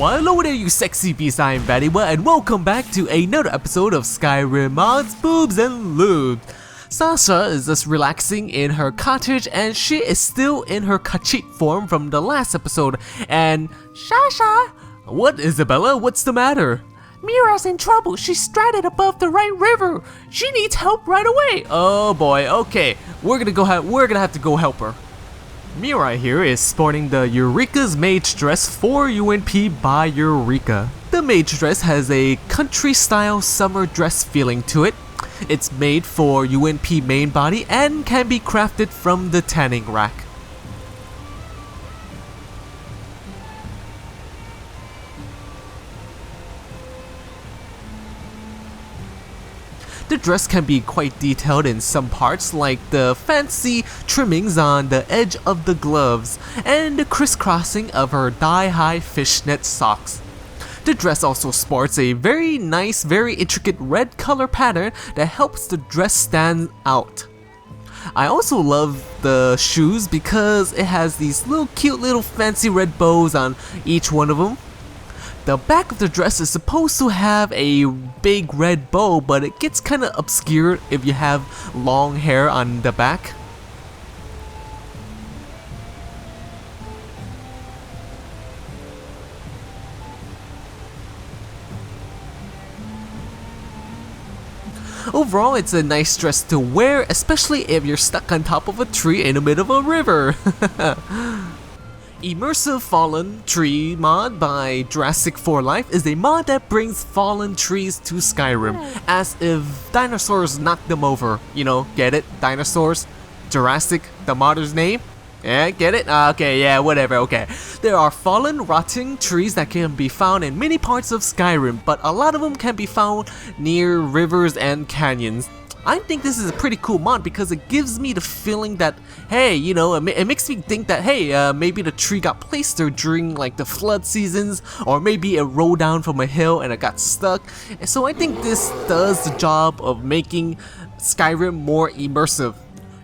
Why hello there you sexy beasts, I am VatiWah and welcome back to another episode of Skyrim Mod's Boobs and Lubes. Sasha is just relaxing in her cottage and she is still in her Khajiit form from the last episode. And Sasha! What, Isabella? What's the matter? Mira's in trouble. She's stranded above the right river. She needs help right away. Oh boy, okay. We're gonna have to go help her. Mirai here is sporting the Yurica's mage dress for UNP by Yurica. The mage dress has a country-style summer dress feeling to it. It's made for UNP main body and can be crafted from the tanning rack. The dress can be quite detailed in some parts, like the fancy trimmings on the edge of the gloves and the crisscrossing of her thigh-high fishnet socks. The dress also sports a very nice, very intricate red color pattern that helps the dress stand out. I also love the shoes because it has these cute little fancy red bows on each one of them. The back of the dress is supposed to have a big red bow, but it gets kinda obscured if you have long hair on the back. Overall, it's a nice dress to wear, especially if you're stuck on top of a tree in the middle of a river. Immersive Fallen Tree Mod by Jurassic 4 Life is a mod that brings fallen trees to Skyrim, as if dinosaurs knocked them over. You know, get it? Dinosaurs? Jurassic, the modder's name? Yeah, get it? Okay, yeah, whatever, okay. There are fallen, rotting trees that can be found in many parts of Skyrim, but a lot of them can be found near rivers and canyons. I think this is a pretty cool mod because it gives me the feeling that, hey, you know, it makes me think that, hey, maybe the tree got placed there during like the flood seasons, or maybe it rolled down from a hill and it got stuck. And so I think this does the job of making Skyrim more immersive.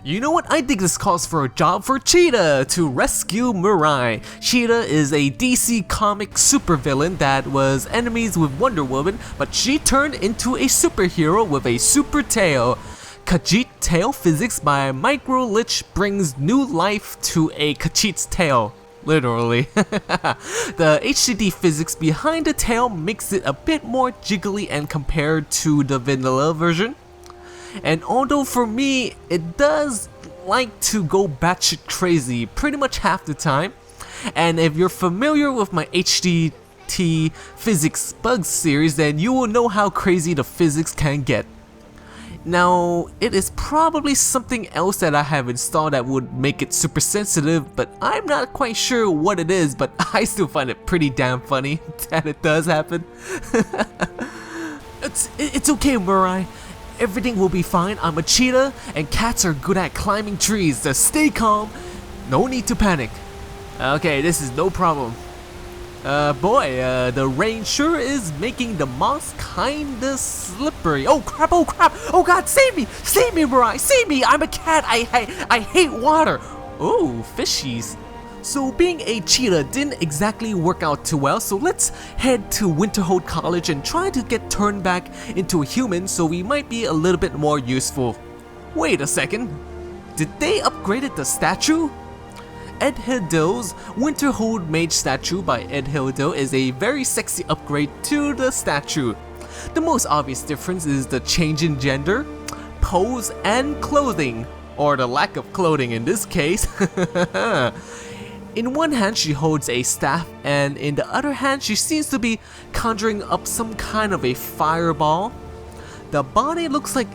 You know what? I think this calls for a job for Cheetah to rescue Mirai. Cheetah is a DC comic supervillain that was enemies with Wonder Woman, but she turned into a superhero with a super tail. Khajiit tail physics by Micro Lich brings new life to a Khajiit's tail. Literally. The HDD physics behind the tail makes it a bit more jiggly and compared to the vanilla version. And although for me, it does like to go batshit crazy pretty much half the time, and if you're familiar with my HDT physics bugs series, then you will know how crazy the physics can get. Now, it is probably something else that I have installed that would make it super sensitive, but I'm not quite sure what it is, but I still find it pretty damn funny that it does happen. It's okay, Mirai. Everything will be fine. I'm a cheetah and cats are good at climbing trees. Just stay calm. No need to panic. Okay, this is no problem. The rain sure is making the moss kinda slippery. Oh crap, oh crap. Oh god, save me. Save me, Mirai. Save me. I'm a cat. I hate water. Oh, fishies. So being a cheetah didn't exactly work out too well, so let's head to Winterhold College and try to get turned back into a human so we might be a little bit more useful. Wait a second, did they upgraded the statue? Edhildils Winterhold Mage statue by Edhildils is a very sexy upgrade to the statue. The most obvious difference is the change in gender, pose, and clothing, or the lack of clothing in this case. In one hand she holds a staff and in the other hand she seems to be conjuring up some kind of a fireball. The body looks like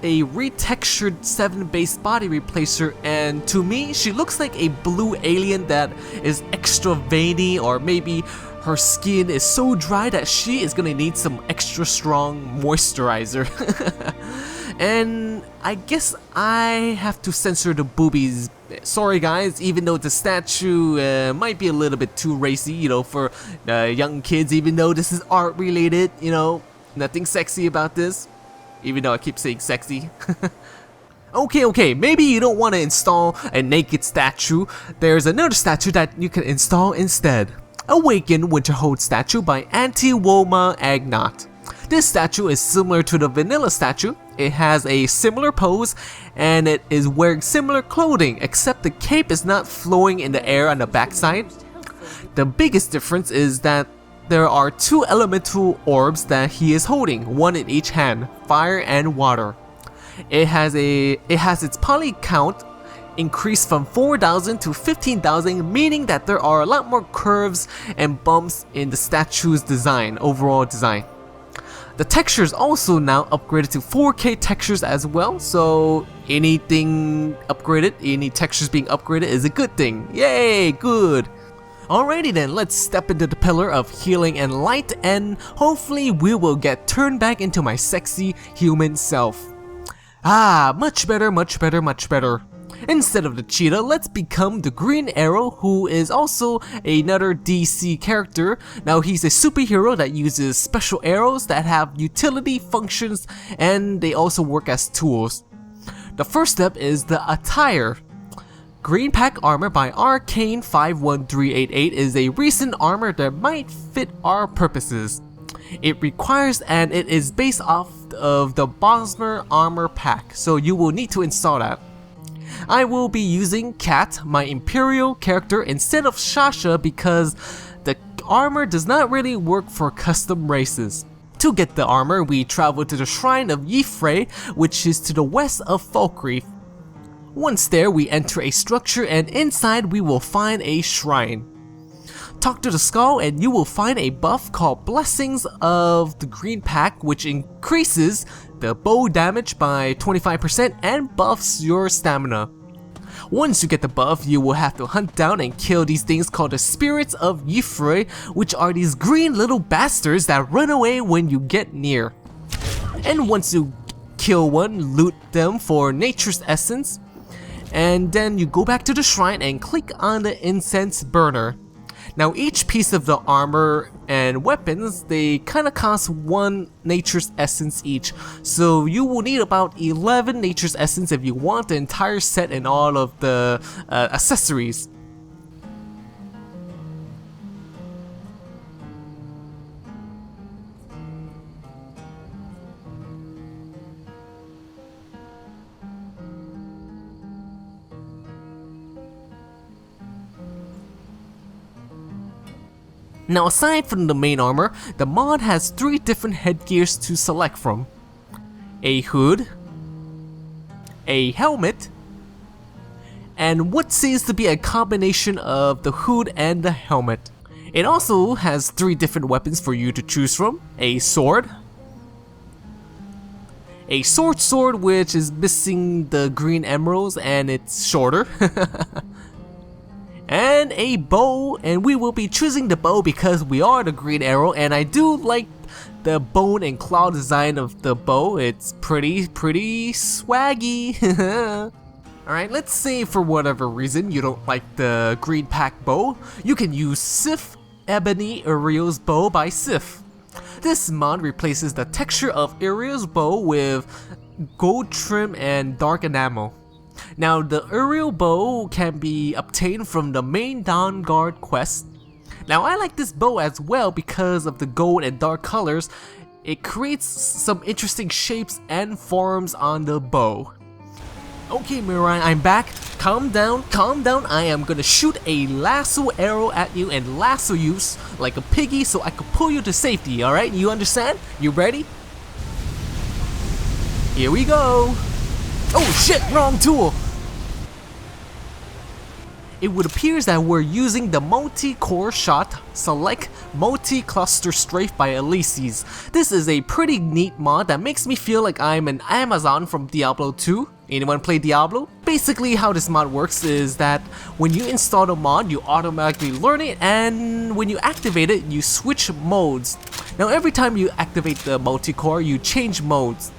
a retextured 7-base body replacer, and to me she looks like a blue alien that is extra veiny, or maybe her skin is so dry that she is gonna need some extra strong moisturizer. And I guess I have to censor the boobies. Sorry guys, even though the statue might be a little bit too racy, you know, for young kids, even though this is art related, you know, nothing sexy about this, even though I keep saying sexy. Okay, maybe you don't want to install a naked statue. There's another statue that you can install instead. a Wakened Winterhold statue by VatiWah Agnot. This statue is similar to the vanilla statue. It has a similar pose and it is wearing similar clothing, except the cape is not flowing in the air on the backside. The biggest difference is that there are 2 elemental orbs that he is holding, one in each hand, fire and water. It has its poly count increased from 4,000 to 15,000, meaning that there are a lot more curves and bumps in the statue's overall design. The texture is also now upgraded to 4K textures as well, so anything upgraded, any textures being upgraded is a good thing. Yay, good! Alrighty then, let's step into the pillar of healing and light, and hopefully we will get turned back into my sexy human self. Ah, much better, much better, much better. Instead of the cheetah, let's become the Green Arrow, who is also another DC character. Now he's a superhero that uses special arrows that have utility functions and they also work as tools. The first step is the attire. Green Pack Armor by Arcane 51388 is a recent armor that might fit our purposes. It requires and it is based off of the Bosmer Armor Pack, so you will need to install that. I will be using Kat, my Imperial character, instead of Sasha because the armor does not really work for custom races. To get the armor, we travel to the Shrine of Y'ffre, which is to the west of Falkreath. Once there, we enter a structure and inside we will find a shrine. Talk to the skull and you will find a buff called Blessings of the Green Pack, which increases the bow damage by 25% and buffs your stamina. Once you get the buff, you will have to hunt down and kill these things called the Spirits of Y'ffre, which are these green little bastards that run away when you get near. And once you kill one, loot them for Nature's Essence, and then you go back to the shrine and click on the incense burner. Now each piece of the armor and weapons, they kinda cost 1 Nature's Essence each, so you will need about 11 Nature's Essence if you want the entire set and all of the accessories. Now aside from the main armor, the mod has 3 different headgears to select from. A hood, a helmet, and what seems to be a combination of the hood and the helmet. It also has 3 different weapons for you to choose from. A sword, a sword which is missing the green emeralds and it's shorter, and a bow, and we will be choosing the bow because we are the Green Arrow, and I do like the bone and claw design of the bow. It's pretty swaggy. Alright, let's say for whatever reason you don't like the Green Pack bow, you can use Sif Ebony Auriels bow by Sif. This mod replaces the texture of Auriels bow with gold trim and dark enamel. Now the Auriel bow can be obtained from the main Dawn Guard quest. Now I like this bow as well because of the gold and dark colors. It creates some interesting shapes and forms on the bow. Okay Mirai, I'm back. Calm down, I am gonna shoot a lasso arrow at you and lasso you like a piggy so I can pull you to safety, alright? You understand? You ready? Here we go! Oh shit, wrong tool! It would appear that we're using the multi-core shot select multi-cluster strafe by elysees. This is a pretty neat mod that makes me feel like I'm an Amazon from Diablo 2. Anyone play Diablo? Basically how this mod works is that when you install the mod, you automatically learn it, and when you activate it, you switch modes. Now every time you activate the multi-core, you change modes.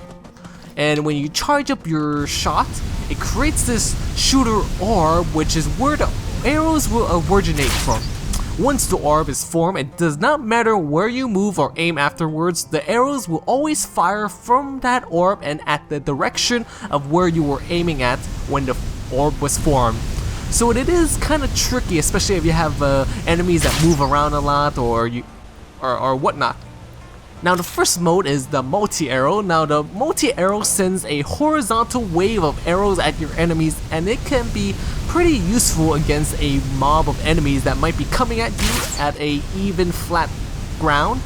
And when you charge up your shot, it creates this shooter orb, which is where the arrows will originate from. Once the orb is formed, it does not matter where you move or aim afterwards, the arrows will always fire from that orb and at the direction of where you were aiming at when the orb was formed. So it is kind of tricky, especially if you have enemies that move around a lot or whatnot. Now the first mode is the multi-arrow. Now the multi-arrow sends a horizontal wave of arrows at your enemies, and it can be pretty useful against a mob of enemies that might be coming at you at a even flat ground.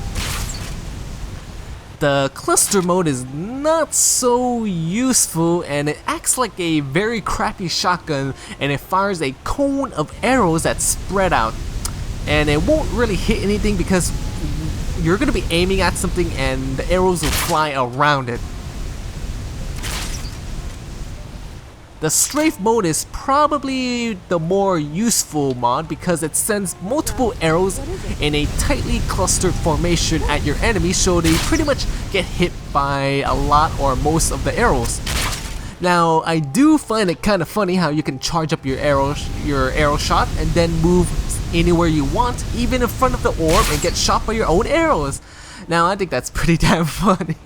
The cluster mode is not so useful, and it acts like a very crappy shotgun, and it fires a cone of arrows that spread out, and it won't really hit anything because you're gonna be aiming at something and the arrows will fly around it. The Strafe mode is probably the more useful mod because it sends multiple arrows in a tightly clustered formation at your enemies, so they pretty much get hit by a lot or most of the arrows. Now I do find it kind of funny how you can charge up your arrow shot and then move anywhere you want, even in front of the orb, and get shot by your own arrows. Now I think that's pretty damn funny.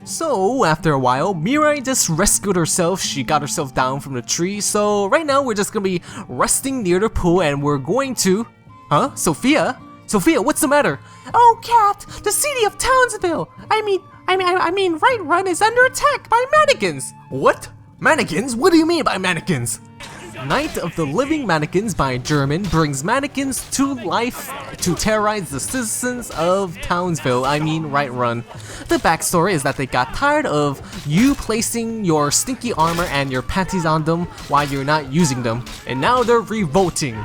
So after a while, Mirai just rescued herself. She got herself down from the tree. So right now we're just gonna be resting near the pool, and we're going to... Huh? Sophia? Sophia, what's the matter? Oh, Cat, the city of Townsville. I mean, Whiterun is under attack by mannequins. What? Mannequins? What do you mean by mannequins? Night of the Living Mannequins by Jerman brings mannequins to life to terrorize the citizens of Townsville, Whiterun. The backstory is that they got tired of you placing your stinky armor and your panties on them while you're not using them, and now they're revolting.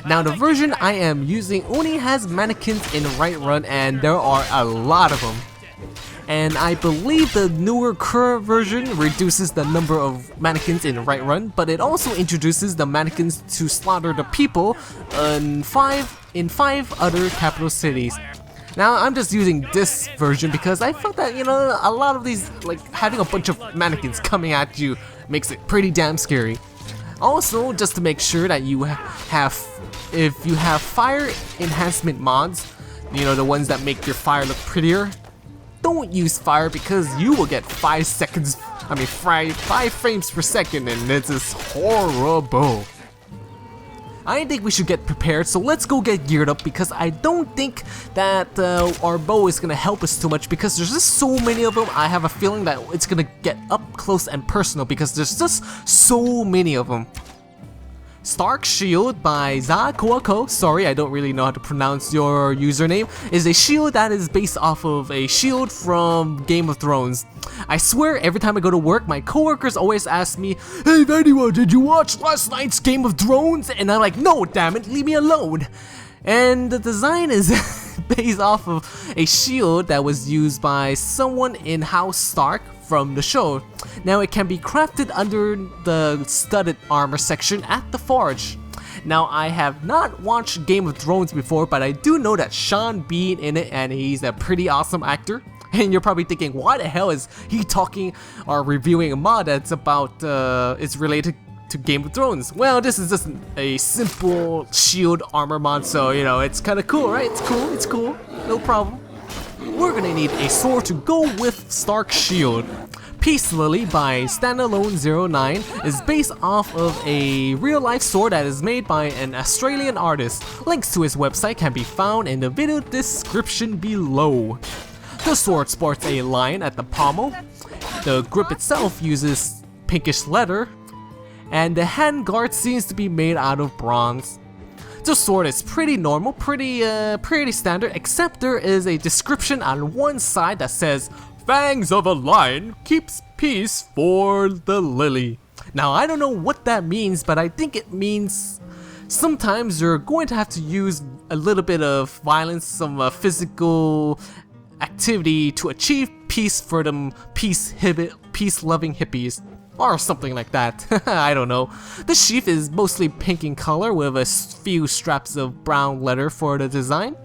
Now the version I am using only has mannequins in Whiterun, and there are a lot of them. And I believe the newer current version reduces the number of mannequins in Whiterun, but it also introduces the mannequins to slaughter the people in five other capital cities. Now I'm just using this version because I felt that, you know, a lot of these, like having a bunch of mannequins coming at you makes it pretty damn scary. Also, just to make sure that you have, if you have fire enhancement mods, you know, the ones that make your fire look prettier, don't use fire because you will get 5 frames per second, and this is horrible. I think we should get prepared, so let's go get geared up because I don't think that our bow is gonna help us too much because there's just so many of them. I have a feeling that it's gonna get up close and personal because there's just so many of them. Stark Shield by zajkoajko, sorry I don't really know how to pronounce your username, is a shield that is based off of a shield from Game of Thrones. I swear every time I go to work, my coworkers always ask me, "Hey VatiWah, did you watch last night's Game of Thrones?" And I'm like, "No, damn it, leave me alone." And the design is based off of a shield that was used by someone in House Stark from the show. Now it can be crafted under the studded armor section at the forge. Now I have not watched Game of Thrones before, but I do know that Sean Bean in it, and he's a pretty awesome actor. And you're probably thinking, why the hell is he talking or reviewing a mod that's about, it's related to Game of Thrones? Well, this is just a simple shield armor mod, so you know, it's kind of cool, right? It's cool, no problem. We're gonna need a sword to go with Stark Shield. Peace Lily by Standalone09 is based off of a real-life sword that is made by an Australian artist. Links to his website can be found in the video description below. The sword sports a lion at the pommel. The grip itself uses pinkish leather, and the handguard seems to be made out of bronze. The sword is pretty normal, pretty standard, except there is a description on one side that says, "Fangs of a lion keeps peace for the lily." Now I don't know what that means, but I think it means sometimes you're going to have to use a little bit of violence, some physical activity to achieve peace for them peace-loving hippies. Or something like that. I don't know. The sheath is mostly pink in color with a few straps of brown leather for the design.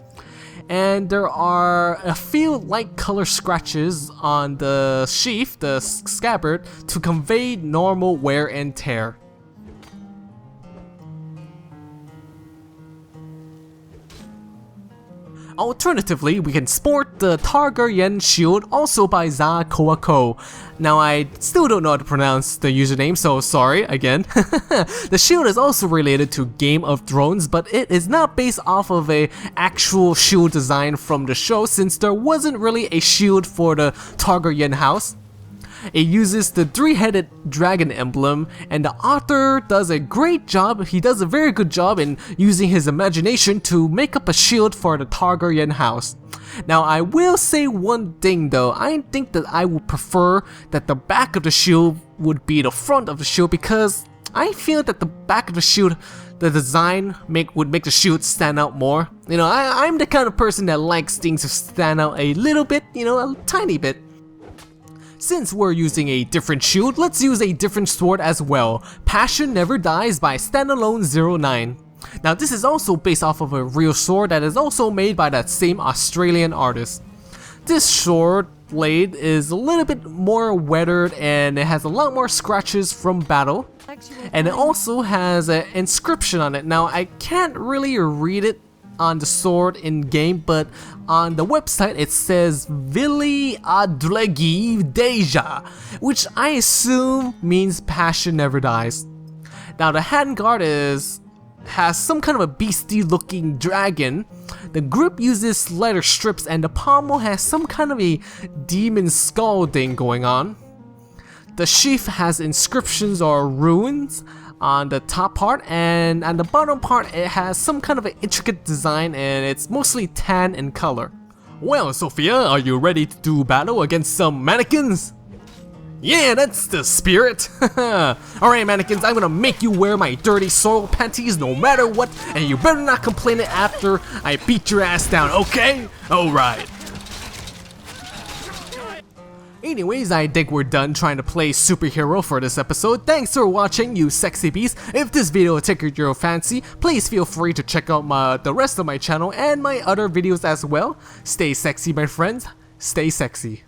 And there are a few light color scratches on the sheath, the scabbard, to convey normal wear and tear. Alternatively, we can sport the Targaryen Shield, also by zajkoajko. Now I still don't know how to pronounce the username, so sorry again. The shield is also related to Game of Thrones, but it is not based off of a actual shield design from the show, since there wasn't really a shield for the Targaryen house. It uses the three-headed dragon emblem, and the author does a great job. He does a very good job in using his imagination to make up a shield for the Targaryen house. Now I will say one thing though, I think that I would prefer that the back of the shield would be the front of the shield, because I feel that the back of the shield, the design would make the shield stand out more. You know, I'm the kind of person that likes things to stand out a little bit, you know, a tiny bit. Since we're using a different shield, let's use a different sword as well. Passion Never Dies by Standalone09. Now this is also based off of a real sword that is also made by that same Australian artist. This sword blade is a little bit more weathered and it has a lot more scratches from battle. And it also has an inscription on it. Now I can't really read it on the sword in game, but on the website it says Vili Adlegi Deja, which I assume means Passion Never Dies. Now the handguard has some kind of a beastie looking dragon. The grip uses leather strips, and the pommel has some kind of a demon skull thing going on. The sheath has inscriptions or runes on the top part, and on the bottom part it has some kind of an intricate design, and it's mostly tan in color. Well, Sophia, are you ready to do battle against some mannequins? Yeah, that's the spirit. Alright mannequins, I'm gonna make you wear my dirty soiled panties no matter what, and you better not complain it after I beat your ass down, okay? Alright. Anyways, I think we're done trying to play superhero for this episode. Thanks for watching, you sexy beast. If this video tickled your fancy, please feel free to check out the rest of my channel and my other videos as well. Stay sexy, my friends. Stay sexy.